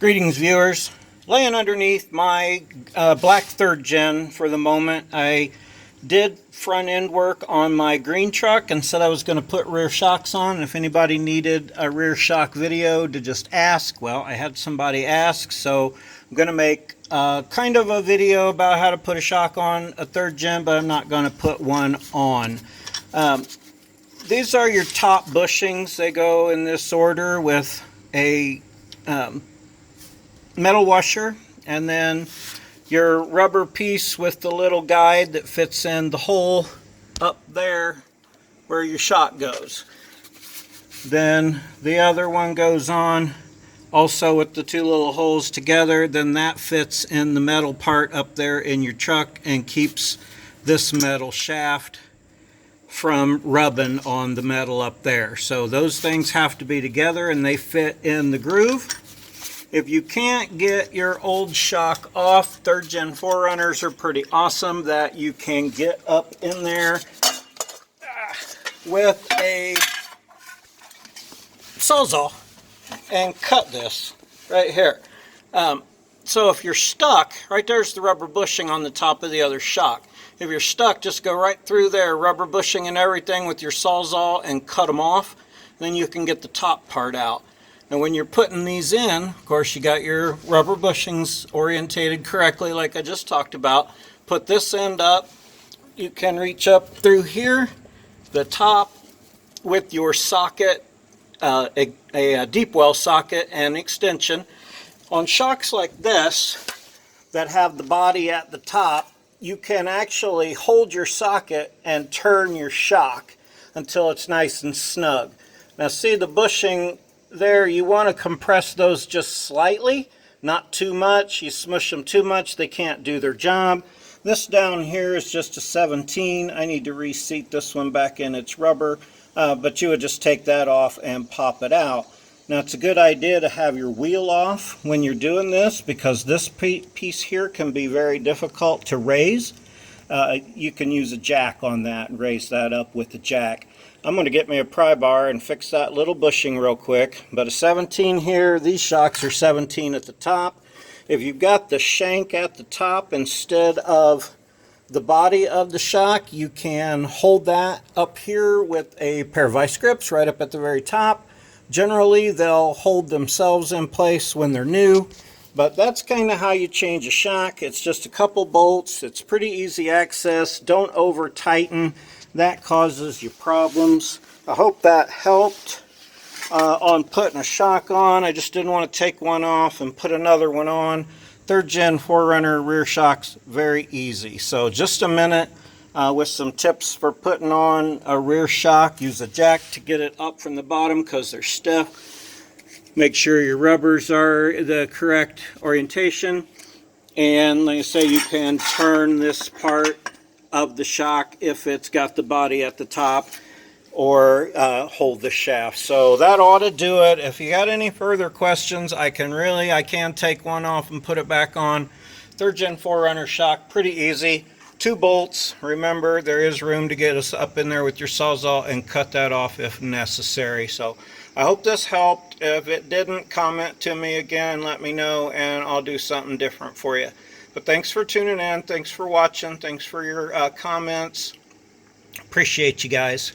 Greetings, viewers. Laying underneath my black 3rd gen for the moment. I did front end work on my green truck and said I was going to put rear shocks on. If anybody needed a rear shock video to just ask, well, I had somebody ask, so I'm going to make kind of a video about how to put a shock on a 3rd gen, but I'm not going to put one on. These are your top bushings. They go in this order with a metal washer, and then your rubber piece with the little guide that fits in the hole up there where your shock goes. Then the other one goes on also with the two little holes together. Then that fits in the metal part up there in your truck and keeps this metal shaft from rubbing on the metal up there. So those things have to be together and they fit in the groove. If you can't get your old shock off, 3rd gen 4runners are pretty awesome that you can get up in there with a sawzall and cut this right here. So if you're stuck, right there's the rubber bushing on the top of the other shock. If you're stuck, just go right through there, rubber bushing and everything with your sawzall, and cut them off. Then you can get the top part out. And when you're putting these in, of course, you got your rubber bushings orientated correctly like I just talked about. Put this end up. You can reach up through here, the top, with your socket, a deep well socket and extension. On shocks like this that have the body at the top, you can actually hold your socket and turn your shock until it's nice and snug. Now see the bushing there, you want to compress those just slightly, not too much. You smush them too much, they can't do their job. This down here is just a 17. I need to reseat this one back in its rubber, but you would just take that off and pop it out. Now it's a good idea to have your wheel off when you're doing this, because this piece here can be very difficult to raise. You can use a jack on that and raise that up with the jack. I'm going to get me a pry bar and fix that little bushing real quick. But a 17 here, these shocks are 17 at the top. If you've got the shank at the top instead of the body of the shock, you can hold that up here with a pair of vice grips right up at the very top. Generally, they'll hold themselves in place when they're new, but that's kind of how you change a shock. It's just a couple bolts. It's pretty easy access. Don't over tighten. That causes you problems. I hope that helped on putting a shock on. I just didn't want to take one off and put another one on. 3rd gen 4runner rear shocks, very easy. So just a minute with some tips for putting on a rear shock. Use a jack to get it up from the bottom because they're stiff. Make sure your rubbers are the correct orientation. And like I say, you can turn this part of the shock if it's got the body at the top, or hold the shaft. So that ought to do it. If you got any further questions, I can take one off and put it back on. 3rd gen 4runner shock, pretty easy. 2 bolts. Remember, there is room to get us up in there with your sawzall and cut that off if necessary. So I hope this helped. If it didn't, comment to me again, let me know, and I'll do something different for you. But thanks for tuning in. Thanks for watching. Thanks for your comments. Appreciate you guys.